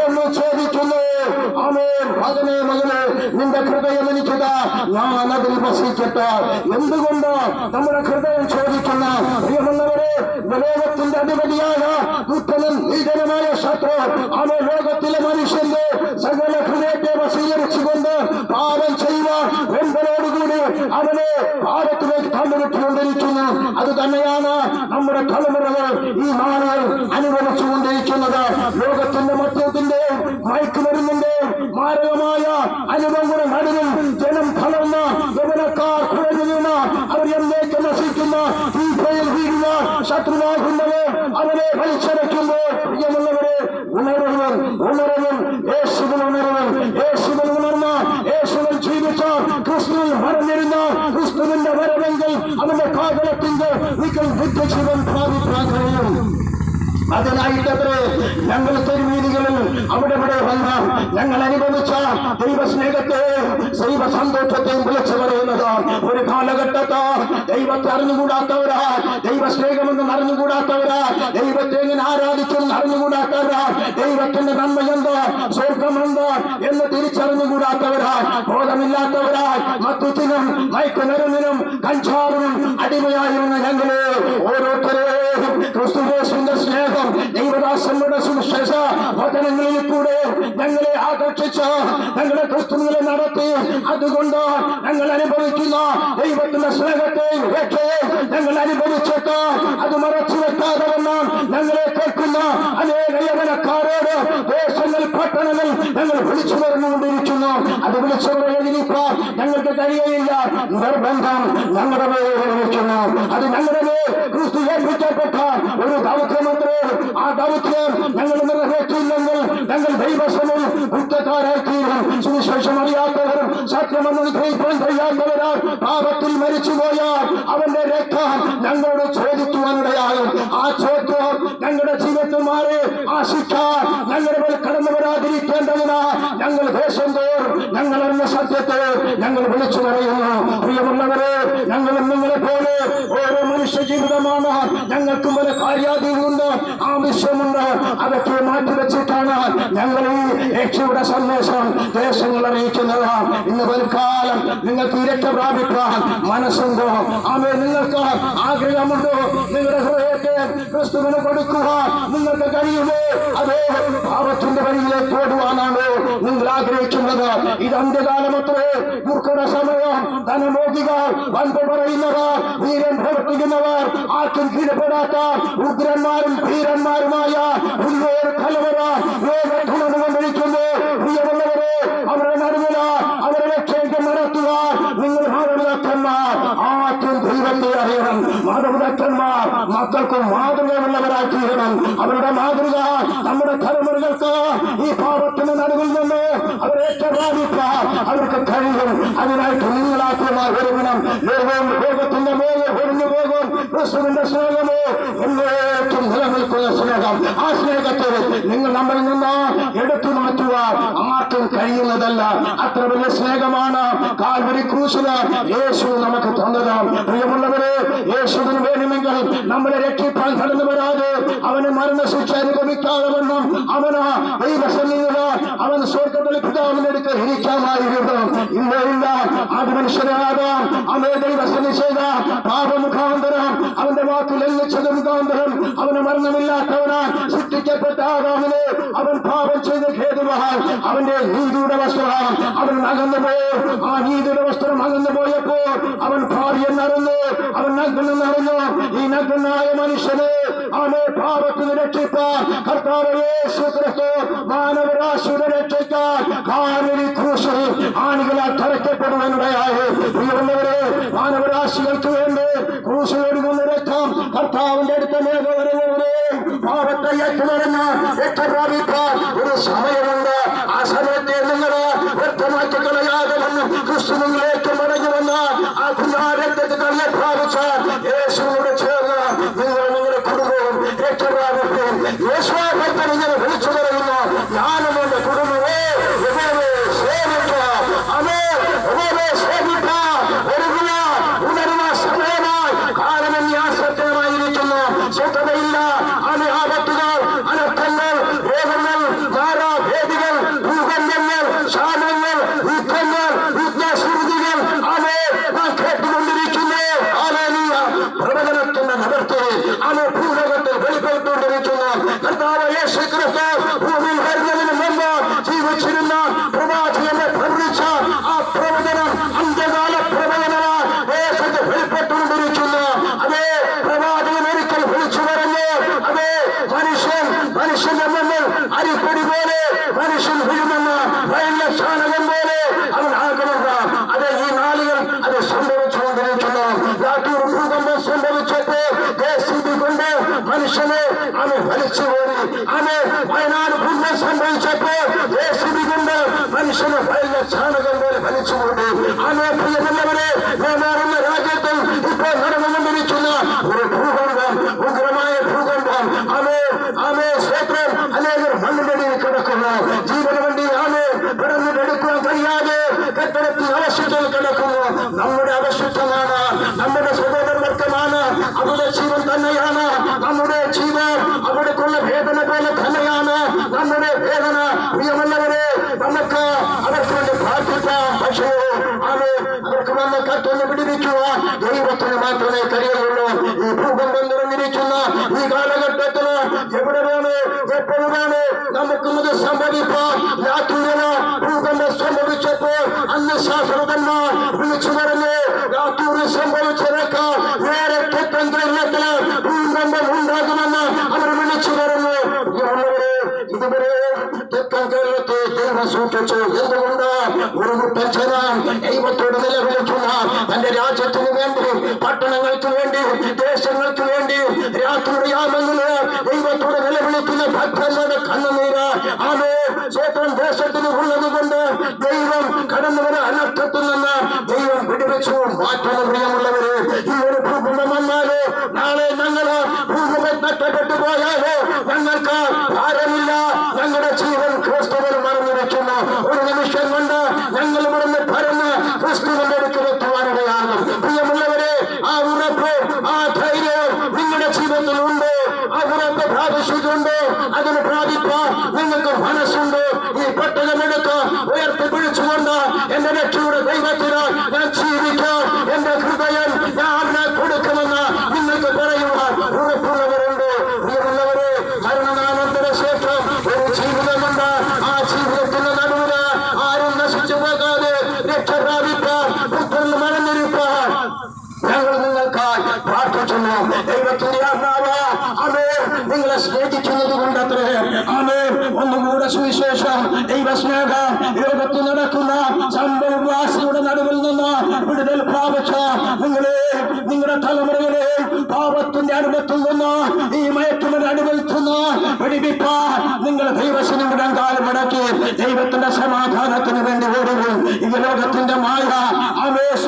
ഒന്നും ചോദിക്കുന്നു, ആമേൻ. മകനെ മകനെ നിന്റെ ഹൃദയം എനിക്കുക, ഞാൻ അതിൽ വസിക്കട്ടെ. എന്തുകൊണ്ട് നമ്മുടെ ഹൃദയം ചോദിക്കുന്ന പ്രിയമുള്ളവരെ, ലോകത്തിന്റെ അധിപതിയായ ദുഷ്ടനും ഭീകരമായ ശത്രു അവൻ ലോകത്തിലെ മനുഷ്യന്റെ സകല ഹൃദയത്തെ വശീകരിച്ചുകൊണ്ട് പാപം ചെയ്യുവാൻ വെമ്പലോടുകൂടി അവനെ പാപത്തിലേക്ക് തള്ളിവിട്ടുകൊണ്ടിരിക്കുന്നു. അത് തന്നെയാണ് നമ്മുടെ തലമുറകൾ ഈ നാളുകൾ അനുഭവിച്ചുകൊണ്ടിരിക്കുന്നത്. ലോകത്തിന്റെ മദ്യത്തിന്റെ മയക്കുമരുന്നിന്റെ മാരകമായ അനുഭവങ്ങളുടെ നടുവിൽ ജനം തളർന്ന യവനക്കാർ കുഴഞ്ഞു വീണ അവർ എന്നേക്ക് നശിക്കുന്ന ഈ ഭയം വീഴുക ശത്രുവാകുന്നവർ അവനെ വലിച്ചടയ്ക്കുമ്പോൾ പ്രിയമുള്ളവരെ, ഉണരുവൻ ഉണരുവൻ യേശുവിൽ ഉണരുവൻ. യേശുവിൽ ഉണർന്ന യേശുവിൽ ജീവിച്ച ക്രിസ്തുവിൽ മറന്നിരുന്ന ക്രിസ്തുവിന്റെ വരവെങ്കിൽ അവന്റെ കാതലത്തിന്റെ നിത്യജീവൻ പ്രാപിക്കാൻ കഴിയും. അതിനായിട്ടത്രേ ഞങ്ങൾ തെരുവീതികളിൽ അവിടെ വന്ന് ഞങ്ങൾ അനുഭവിച്ച ദൈവസ്നേഹത്തെ ദൈവ സന്തോഷത്തെയും വിളിച്ചു പറയുന്നത്. ഒരു കാലഘട്ടത്ത് ദൈവത്തെ അറിഞ്ഞുകൂടാത്തവരാ, ദൈവസ്നേഹമെന്ന് അറിഞ്ഞുകൂടാത്തവരാ, ദൈവത്തെ എങ്ങനെ ആരാധിക്കുമെന്ന് അറിഞ്ഞുകൂടാത്തവരാ, ദൈവത്തിന്റെ നന്മയെന്ത് സ്വർഗമെന്ത് എന്ന് തിരിച്ചറിഞ്ഞുകൂടാത്തവരാ, ബോധമില്ലാത്തവരാ, മദ്യത്തിനും മയക്കുമരുന്നിനും കഞ്ചാവിനും അടിമയായിരുന്ന ഞങ്ങളെ ഓരോരുത്തരെയും ക്രിസ്തുയേശുവിന്റെ സ്നേഹം ദൈവദാസന്മാരുടെ സുവിശേഷ വചനങ്ങളിൽ കൂടെ ഞങ്ങളെ ആകർഷിച്ച് ഞങ്ങളെ ക്രിസ്തുവിനെ നടത്തി. അതുകൊണ്ട് ഞങ്ങൾ അനുഭവിക്കുന്ന ദൈവത്തിന്റെ സ്നേഹത്തെയും രക്ഷയും ഞങ്ങൾ അനുഭവിച്ചിട്ട് അത് മറച്ചു വെക്കാതെ വന്നാൽ ഞങ്ങളെ കേൾക്കുന്ന അനേക യവനക്കാരോട് ദേശങ്ങൾ പട്ടണങ്ങൾ ഞങ്ങൾ വിളിച്ചു വരുന്നുകൊണ്ടിരിക്കുന്നു. അത് വിളിച്ചു പറയുന്നിപ്പോൾ ഞങ്ങൾക്ക് കഴിയയില്ല. നിർബന്ധം ഞങ്ങളുടെ മേലിരിക്കുന്നു. അത് ഞങ്ങളുടെ മേൽ ക്രിസ്തു ഏൽപ്പിക്കപ്പെട്ട ഒരു ദൗത്യമത്രേ. ആ ദൗത്യം ഞങ്ങൾ നിറവേറ്റില്ലെങ്കിൽ ഞങ്ങൾ ദൈവസമയം കുറ്റക്കാരായി തീരും. സുവിശേഷം അറിയാത്തവരും സത്യമെന്ന് ഗ്രഹിക്കാൻ കഴിയാത്തവരാൽ പാപത്തിൽ മരിച്ചുപോയാൽ അവന്റെ രക്തം ഞങ്ങളോട് ചോദിക്കുവാനിടയാകും. ആ ചോദ്യം ഞങ്ങളുടെ ഞങ്ങളുടെ ജീവിതത്തിൽ മാറി ആശിക്കാൻ ഞങ്ങളുടെ മേൽ കടന്നു വരാതിരിക്കേണ്ടതിനാ ഞങ്ങൾ ദേശം തോറും ഞങ്ങൾ എന്ന സത്യത്തെ ഞങ്ങൾ വിളിച്ചു പറയുന്നു. പ്രിയമുള്ളവരെ, ഞങ്ങളും നിങ്ങളെ പോലെ ഓരോ മനുഷ്യ ജീവിതമാണ്. ഞങ്ങൾക്കും പല കാര്യാദികളുണ്ട്, ആവശ്യമുണ്ട്. അതൊക്കെ മാറ്റിവെച്ചിട്ടാണ് ഞങ്ങൾ ഈ രക്ഷയുടെ സന്ദേശം ദേശങ്ങൾ അറിയിക്കുന്നത്. ഇന്ന് വൽക്കാലം നിങ്ങൾക്ക് ഇരട്ട പ്രാപിക്കാൻ മനസ്സുണ്ടോ? ആമേ, നിങ്ങൾക്ക് ആഗ്രഹമുണ്ടോ? നിങ്ങളുടെ ഹൃദയത്തെ ക്രിസ്തുവിന് കൊടുക്കുക നിങ്ങൾക്ക് കഴിയുമോ? അതോ പാപത്തിന്റെ വഴിയിലേക്ക് ഓടുവാനാണോ നിങ്ങൾ ആഗ്രഹിക്കുന്നത്? ഇത് അന്ത്യകാലമത്രേ, ദുർഘട സമയം. ധനമോഹികൾ, വൻപ് പറയുന്നവർ, വീരൻ പ്രവർത്തിക്കുന്നവർ, ആർക്കും കീഴപ്പെടാത്ത ഉഗ്രന്മാരും ധീരന്മാരുമായ ഉള്ളോർ കലവറ ലോകത്തുണർന്നുകൊണ്ടിരിക്കുന്നു. പ്രിയമുള്ളവരെ, അവരുടെ നടുവില അവരെ രക്ഷയ്ക്ക് നടത്തുക നിങ്ങൾ മാതാപിതാക്കന്മാർ ആർക്കും ദൈവത്തെ അറിയണം. മാതാപിതാക്കന്മാർ മക്കൾക്കും മാതൃകയുള്ളവരായി തീരണം. അവരുടെ മാതൃക നമ്മുടെ തലമുറകൾക്ക് ഈ പാപത്തിന്റെ നടുവിൽ നിന്ന് അവരെ പ്രാപിക്കാൻ അവർക്ക് കഴിയും. അതിനായിട്ട് നിങ്ങളാക്കുമാർ ഒരുങ്ങണം. ലോകത്തിന്റെ മേലെ ഒഴിഞ്ഞു പോകും. ക്രിസ്തുവിന്റെ സ്നേഹമോ എന്നേക്കും നിലനിൽക്കുന്ന സ്നേഹം. ആ സ്നേഹത്തെ നിങ്ങൾ നമ്മളിൽ നിന്ന് എടുത്തു മാറ്റുക ആർക്കും കഴിയുന്നതല്ല. അത്ര വലിയ സ്നേഹമാണ് കാൽവരി ക്രൂശില് യേശു നമുക്ക് തന്നത്. പ്രിയമുള്ളവരെ, യേശുവിന് വേണമെങ്കിൽ നമ്മളെ രക്ഷിപ്പാൻ കടന്നു വരാതെ അവന് മരണശിക്ഷ അനുഭവിക്കാതെ വണ്ണം അവന് ദൈവസന്നിധിയില് അവൻ സ്വർഗ്ഗത്തിൽ പിതാവിന്റെ അടുക്കൽ ഇരിക്കാമായിരുന്നു. ഇല്ല, ആദ്യ മനുഷ്യരാകാം അവനെ ദൈവസന്നി ചെയ്ത പാപമുഖാന്തരം അവന്റെ വാക്കിൽ എല്ലിച്ചത് മുഖാന്തരം അവന് മരണമില്ലാത്തവനാ സൃഷ്ടിക്കപ്പെട്ട ആദാമിനെ അവൻ പാപം ചെയ്ത് ഖേദുവാൻ അവന്റെ നീതിയുടെ വസ്ത്രം അവൻ അകന്നുപോയി. ആ നീതിയുടെ വസ്ത്രം അകന്നു പോയപ്പോൾ അവൻ ഭാര്യയെന്നറിഞ്ഞു, അവൻ നഗ്നെന്നറിഞ്ഞു. ഈ നഗ്നായ മനുഷ്യനെ അവനെ പാപത്തിന് രക്ഷിപ്പാൻ കർത്താവ് യേശു ക്രിസ്തു മാനവരാശിയുടെ രക്ഷിക്കാൻ കാൽവരി ക്രൂശിൽ ആണികളാൽ തറയ്ക്കപ്പെടുവാനിടയായി. പ്രിയമുള്ളവരെ, മാനവരാശികൾക്ക് വേണ്ടി ക്രൂശിൽ ഒഴുകുന്ന രക്തം കർത്താവിന്റെ അടുത്ത മേഖലവരെ പാപത്തെ ഏറ്റുപറഞ്ഞ് രക്തപ്രാപിക്കാൻ ഒരു സമയമുണ്ട്. ആ സമയത്തെ നിങ്ങൾ വ്യക്തമാക്കി കളയാതെ വന്ന് ക്രിസ്തു നിങ്ങളിലേക്ക് മടങ്ങി വന്ന ആ കുഞ്ഞാരത്തെ കളിയെ പ്രാപിച്ചാൽ യേശുവിനോട് ചേർന്ന് നിങ്ങൾ നിങ്ങളുടെ കുടുംബവും രക്തപ്രാപിക്കും. യേശുവെ ഭക്തൻ ഇങ്ങനെ വിളിച്ചു പറയുന്നു, ഞാനും എന്റെ കുടുംബമേ ഉണരുന്ന സമയമായി കാലമന്യാസത്യമായിരിക്കുന്നു. സ്വതയില്ല അത് ആപത്തുകൾ, അനർത്ഥങ്ങൾ, രോഗങ്ങൾ, ധാരാഭേദികൾ, ഭൂകമ്പങ്ങൾ, ശാപങ്ങൾ, യുദ്ധങ്ങൾ, യുദ്ധശ്രുതികൾ അവേ നാം കേട്ടുകൊണ്ടിരിക്കുന്നു. പ്രവചനത്തിന്റെ നടത്തി അത് ഭൂലോകത്തിൽ വെളിപ്പെട്ടുകൊണ്ടിരിക്കുന്നു. കർത്താവ് യേശു ക്രിസ്തു ഭൂമിയിൽ വരുന്നതിന് മുമ്പ് ജീവിച്ചിരുന്ന പ്രവാചകനെ പ്രവചിച്ച ആ പ്രവചനം അന്ത്യകാല പ്രവചനമാണ് ദേശത്ത് വെളിപ്പെട്ടുകൊണ്ടിരിക്കുന്നു. അതേ പ്രവാചകൻ ഒരിക്കൽ വിളിച്ചു പറഞ്ഞു, അതേ മനുഷ്യന്റെ മുന്നിൽ അരിപ്പൊടി പോലെ മനുഷ്യൻ വീഴുമെന്ന് വയലിലെ ചാണകം പോലെ അവൻ ആകുന്നത്. അതെ, ഈ നാളുകൾ അത് സംഭവിച്ചുകൊണ്ടിരിക്കുന്നു. യാതൊരു ഭൂകമ്പം സംഭവിച്ചപ്പോൾ ദേശീതി കൊണ്ട് മനുഷ്യനെ അവൻ വലിച്ചുകോരി. അത് വയനാട് ഭൂകമ്പം സംഭവിച്ചപ്പോൾ ദേശീതി കൊണ്ട് മനുഷ്യനെ വയലിലെ ചാണകം പോലെ വലിച്ചുകൂടി. അത് പ്രിയമുള്ളവരെ, മാറുന്ന രാജ്യത്തിൽ ഇപ്പോൾ നടന്നുകൊണ്ടിരിക്കുന്ന ഒരു ഭൂകമ്പം, ഉഗ്രമായ ഭൂകമ്പം. സ്വത്രം അനേകർ മണ്ണിനടിയിൽ കിടക്കുന്നു. ജീവന വണ്ടി പിറന്നിട്ടെടുക്കുവാൻ കഴിയാതെ കെട്ടിടത്തിൽ അവശിഷ്ടം കിടക്കുന്നു. നമ്മുടെ അവശിഷ്ടമാണ്, നമ്മുടെ സഹോദരവർഗമാണ്, അവിടെ ജീവൻ തന്നെയാണ്. നമ്മുടെ ജീവൻ അവിടേക്കുള്ള വേദന പോലെ തന്നെയാണ് നമ്മുടെ വേദന. പ്രിയമുള്ളവരെ, നമുക്ക് അവർക്ക് വേണ്ടി പ്രാർത്ഥിക്കാം. പക്ഷേ അവർക്ക് വന്ന കത്തൊന്ന് പിടിപ്പിക്കുവാൻ ദൈവത്തിന് മാത്രമേ കഴിയുള്ളൂ. ഈ ഭൂകമ്പം നിറഞ്ഞിരിക്കുന്ന ഈ കാലഘട്ടത്തിന് എവിടെയാണ് എപ്പോഴാണ് നമുക്കുന്നത് സംഭവിക്കാം? രാത്രിയില് ഭൂകമ്പം സംഭവിച്ചപ്പോൾ അന്ന് ശാസ്ത്രജ്ഞന്മാർ വിളിച്ചു പറഞ്ഞു, രാത്രി സംഭവിച്ചേക്കാം വേറെ തെറ്റെങ്കിലത്തിന് ഭൂകമ്പം ഉണ്ടാകുമെന്ന് അവർ വിളിച്ചു പറഞ്ഞു. ഇതുവരെ തെക്കൻ കേരളത്തെ ദൈവം സൂക്ഷിച്ചു. എന്തുകൊണ്ട്? ഒരു മുട്ടൻ ജനം ദൈവത്തോട് നിലവിളിക്കുന്ന തന്റെ രാജ്യത്തിന് വേണ്ടി, പട്ടണങ്ങൾക്ക് വേണ്ടി, ദേശങ്ങൾക്ക് വേണ്ടി രാത്രിയുടെ യാമങ്ങള് ദൈവത്തോട് നിലവിളിക്കുന്ന ഭക്തന്മാരുടെ കണ്ണുനീര് ആണ് സ്വന്തം ദേശത്തിന് ഉള്ളത് കൊണ്ട് ദൈവം കടന്നു വന്ന അനർത്ഥത്തിൽ നിന്ന് ദൈവം വിടുവിച്ചു മാറ്റണം. പ്രിയമുള്ളവരെ, ഈ ഒരു ഭൂകമ്പം വന്നാലോ നാളെ ഞങ്ങള് ഭൂകമ്പം നഷ്ടപ്പെട്ടു പോയാലോ ഞങ്ങൾക്ക് ഭാരമില്ല. ഞങ്ങളുടെ ജീവൻ ക്രിസ്തുവിൽ മറന്നു വെക്കുന്നു. ഒരു നിമിഷം കൊണ്ട് ഞങ്ങൾ ഇവിടുന്ന് പരന്ന് ക്രിസ്തുവിന്റെ അടുക്കൽ എത്തുവാനിടയാകും. പ്രിയമുള്ളവരെ, ആ ഉറപ്പ്, ആ ധൈര്യം നിങ്ങളുടെ ജീവിതത്തിലുണ്ട്. ആ ഉറപ്പ് പ്രാപിച്ചിട്ടുണ്ട്. അതിന് പ്രാപിക്കാൻ നിങ്ങൾക്ക് മനസ്സുണ്ട്. ഈ പെട്ടകമെടുത്ത് ഉയർത്തി പിടിച്ചുകൊണ്ട് എന്റെ രക്ഷയുടെ ദൈവത്തിന് ഞാൻ ജീവിക്കാം, എന്റെ ഹൃദയം ഞാൻ കൊടുക്കുമെന്ന് നിങ്ങൾക്ക് പറയുവാൻ ഉറപ്പുള്ളവരുണ്ട്. പ്രിയമുള്ളവരെ, മരണാനന്തര ശേഷം ഒരു ജീവിതമുണ്ട്. ആ ജീവിതത്തിന്റെ നടുവില് ആരും നശിച്ചു പോകാതെ രക്ഷ പ്രാപിക്കാൻ പുത്രന് മറന്നിരിക്കാൻ ഞങ്ങൾ നിങ്ങൾക്കായി പ്രാർത്ഥിക്കുന്നു. ദൈവത്തിന്റെ ആത്മാവ് നിങ്ങളെ സ്നേഹിക്കുന്നത് കൊണ്ടത്രേ. ആമേൻ. ഒന്നുകൂടെ സുവിശേഷം, ദൈവസ്നേഹം ലോകത്ത് നടക്കുന്ന സംഭവവാസിയുടെ നടുവിൽ നിന്ന് വിടുതൽ പ്രാപിച്ച നിങ്ങളുടെ തലമുറകളെ പാപത്തിന്റെ അനുഭവത്തിൽ നിന്ന് ഈ മയക്കുമതി അനുഭവത്തിൽ നിന്ന് വെടിവിപ്പാൻ നിങ്ങൾ ദൈവസ്വരം കാലം മടക്കി ദൈവത്തിന്റെ സമാധാനത്തിന് വേണ്ടി ഓടുകയും ഈ ലോകത്തിന്റെ മായ ആവേശം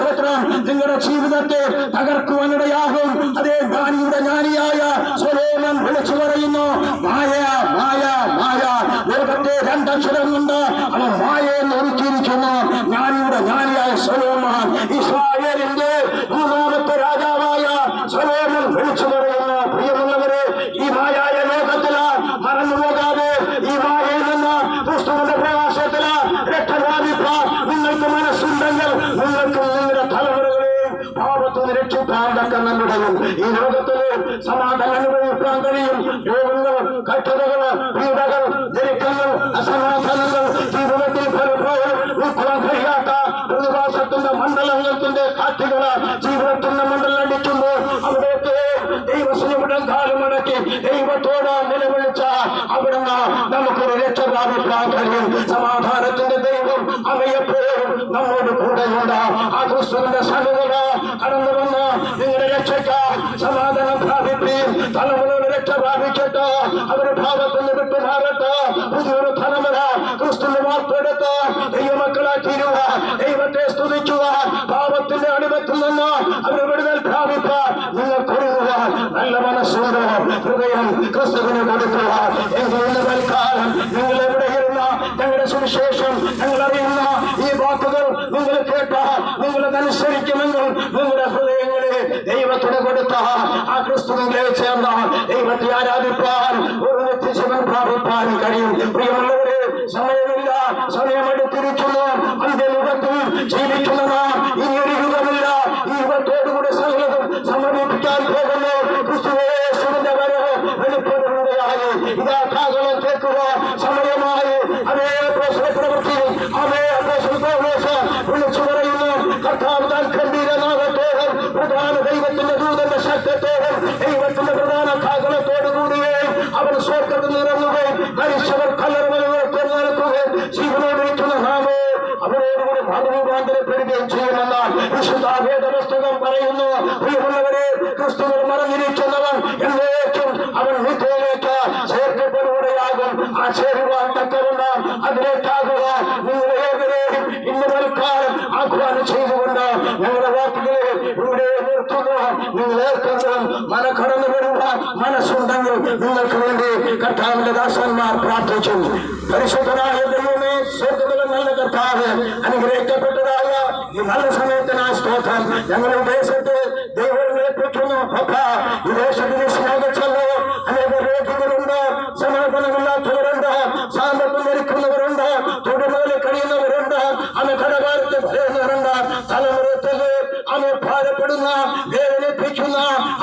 നിങ്ങളുടെ ജീവിതത്തെ തകർക്കുവാനിടയാകും. അതേ ജ്ഞാനിയുടെ ജ്ഞാനിയായ സൊലോമൻ വിളിച്ചു പറയുന്നു, മായ മായ മായ. ലോകത്തെ രണ്ടക്ഷരം കൊണ്ട് അവൻ മായയെന്ന് ഒരുക്കിയിരിക്കുന്നു. ജ്ഞാനിയുടെ ജ്ഞാനിയായ സൊലോമൻ, ഇസ്രായേലിന്റെ മൂന്നാമത്തെ രാജാവായ സൊലോമൻ വിളിച്ചു പറയുന്നു, പ്രിയമുള്ളവരെ, ഈ മായായ ലോകത്തില് മറന്നുപോകാതെ ഈ മായയിൽ നിന്ന് ക്രിസ്തുവിന്റെ പ്രകാശത്തില് രക്ഷപ്രാപിപ്പാൻ നിങ്ങൾക്ക് മനസ്സുണ്ടെങ്കിൽ നിങ്ങൾക്ക് നിങ്ങളുടെ തലമുറകളെയും പാപത്തിന് രക്ഷിക്കാൻ തക്കന്നുടയും. ഈ ലോകത്തില് സമാധാനം അനുഭവിക്കാൻ കഴിയും. രോഗങ്ങൾ, കഷ്ടതകൾ, പീഡകൾ, ജനിക്കങ്ങൾ, അസമാധാനങ്ങൾ ജീവിതത്തിൽ പലപ്പോഴും ഉൾക്കൊള്ളാൻ കഴിയാത്ത പ്രതിഭാസത്തിന്റെ മണ്ഡലത്തിന്റെ കാറ്റുകള് ജീവിതത്തിന്റെ മണ്ഡലം അടിക്കുമ്പോൾ അവിടേക്ക് ദൈവസ്വരം കാലമടക്കി ദൈവത്തോട് നിലവിളിച്ച അവിടുന്ന് നമുക്കൊരു രക്ഷ പ്രാപിക്കാൻ കഴിയും. സമാധാനത്തിന്റെ ദൈവം അവയെപ്പോഴും നമ്മോട് കൂടെയുണ്ട്. ആ ക്രിസ്തുവിന്റെ സന്നദ്ധത കടന്നു വന്ന് നിങ്ങളുടെ രക്ഷയ്ക്ക് സമാധാനം പ്രാപിക്കുകയും തലമുറയുടെ രക്ഷ പ്രാപിച്ചിട്ട് അവരുടെ ഭാവത്തിന് വിട്ടു മാറട്ടെ. പുതിയൊരു തലമുറ ക്രിസ്തുവിന്റെ വാർത്തെടുത്ത് ദൈവമക്കളായി തീരുക, ദൈവത്തെ സ്തുതിക്കുക, പാപത്തിന്റെ അടിമത്തിൽ നിന്ന് അവരുടെ വിടുതൽ പ്രാപിപ്പാൻ നിങ്ങൾക്കൊരുങ്ങുവാൻ നല്ല മനസ്സുണ്ട്. ഹൃദയം ക്രിസ്തുവിന് കൊടുക്കുക. എങ്കിലും തൽക്കാലം നിങ്ങൾ എവിടെയിരുന്ന ഞങ്ങളുടെ സുവിശേഷം ഞങ്ങൾ അറിയുന്ന ഈ വാക്കുകൾ നിങ്ങൾ കേട്ട നിങ്ങളതനുസരിക്കുമെങ്കിൽ നിങ്ങളുടെ ഹൃദയങ്ങളെ ദൈവത്തിന് കൊടുത്ത ആ ക്രിസ്തുവിനെ ചേർന്നാൽ ദൈവത്തെ ആരാധിപ്പാൻ ഒരു നിത്യജീവൻ പ്രാപിപ്പാൻ കഴിയും. പ്രിയമുള്ളവരെ, സമയമില്ല, സമയമെടുത്തിരിക്കുന്നു. അന്ത്യയുഗത്തിൽ ജീവിക്കുന്ന നാം ഇനിയൊരു യുഗമില്ല. ഈ യുഗത്തോടുകൂടി സകലതും സമർപ്പിക്കാൻ പോകുന്നു. ക്രിസ്തുവിന്റെ വരവ് വെളിപ്പെടുന്നതായി ഇതാ കാഹളം കേൾക്കുക സമയമായി. അതേ പ്രവർത്തിയും അതേ വിളിച്ചു പറയുന്നു, കർത്താവ് താൻ ഗംഭീരനാഥത്തോടും പ്രധാന ദൈവത്തിന്റെ ദൂതന്റെ ശബ്ദത്തോടും ദൈവത്തിന്റെ പ്രധാന കാഹളത്തോടുകൂടിയേ അവൻ സ്വർഗ്ഗത്തിൽ നിറങ്ങുകയും മരിച്ചവർ കല്ലറകളിലേക്ക് നടക്കുകയും ജീവനോടിരിക്കുന്ന നാമോ അവരോടുകൂടി ഭാവരൂപാന്തരപ്പെടുകയും ചെയ്യുമെന്നാൽ വിശുദ്ധ വേദപുസ്തകം പറയുന്നു. പ്രിയമുള്ളവരെ, ക്രിസ്തുവിൽ മറഞ്ഞിരിക്കുന്നവൻ എന്നേക്കും അവൻ നിത്യയിലേക്ക് ചേർക്കപ്പെടുകയാകും. ആ ചേരുവാൻ തക്കവണ്ണം അതിലേക്കാകുക നിങ്ങളെ ഏവരെയും ഇന്ന് നൽകാൻ ആഹ്വാനം ചെയ്തുകൊണ്ട് ഞങ്ങളുടെ വാക്കുകളെ ഇവിടെ നിർത്തുക. നിങ്ങൾ ഏർക്കെങ്കിലും മനക്കടന്നു വരുക മനസ്സുണ്ടെങ്കിൽ നിങ്ങൾക്ക് വേണ്ടി കർത്താവിന്റെ ദാസന്മാർ പ്രാർത്ഥിച്ചു. പരിശുദ്ധനായ ദൈവമേ, സ്വർഗ്ഗത്തിലെ നല്ല കർത്താവ്, അനുഗ്രഹിക്കപ്പെട്ടതായ ഈ നല്ല സമയത്തിനായി സ്തോത്രം. ഞങ്ങളുടെ ദേശത്ത് ദൈവം ഏൽപ്പിക്കുന്നു. ഈ ദേശത്തിന് സ്നേഹിച്ചല്ലോ. അനേക രോഗികളുണ്ട്, സമാധാനമില്ലാത്തവരുണ്ട്, സാമ്പത്തികം ധരിക്കുന്നവരുണ്ട്, തൊടുമുകളിൽ കഴിയുന്നവരുണ്ട്, അന്ന് കടകാലത്ത് ഭയന്നവരുണ്ട്. തലമുറത്തത് അന്ന് ഭാരപ്പെടുന്ന വേദനിപ്പിക്കുന്ന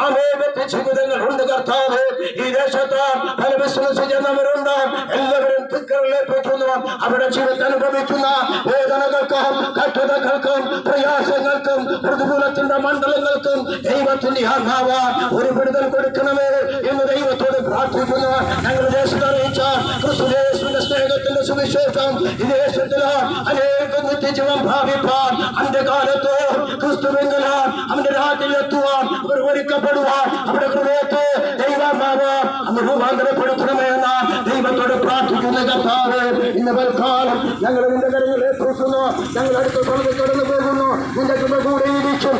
അനേകത്തെ ജീവിതങ്ങൾ ഉണ്ട് കർത്താവ്. ഈ ദേശത്ത് പല ബിസിനസ് ചെയ്യുന്നവരുണ്ട്. എല്ലാവരും തിക്കറിലേപ്പിക്കുന്നു. അവിടെ ജീവിതം അനുഭവിക്കുന്ന വേദനകൾക്കും കഷ്ടതകൾക്കും പ്രയാസങ്ങൾക്കും പ്രതികൂലത്തിന്റെ മണ്ഡലങ്ങൾക്കും ദൈവത്തിന്റെ ആത്മാവ് ഒരു വിടുതൽ കൊടുക്കണമേ എന്ന് ദൈവത്തോട് പ്രാർത്ഥിക്കുന്നു. ഞങ്ങളുടെ ദേശത്ത് അറിയിച്ച ക്രിസ്തുയേശുവിന്റെ സ്നേഹത്തിന്റെ സുവിശേഷം ഈ ദേശത്തില് അനേകം നിത്യജീവൻ പ്രാപിപ്പാൻ അന്ത്യകാലത്ത് ക്രിസ്തുവിങ്കല് അവന്റെ രാജ്യത്തിലെത്തുവാൻ അവർ ഒരുക്കപ്പെടുവാൻ അവിടെ ഹൃദയത്തെ ദൈവാത്മാവ് അന്ന് രൂപാന്തരപ്പെടുത്തണമേ എന്ന ദൈവത്തോട് പ്രാർത്ഥിക്കുന്ന കർത്താവ്, ഇന്ന് തൽക്കാലം ഞങ്ങൾ നിന്റെ കരങ്ങളിൽ ഏൽപ്പിക്കുന്നു. ഞങ്ങൾ അടുത്ത സമയത്ത് കടന്നു പോകുന്നു. നിന്റെ കൂടെ ഇരിക്കും.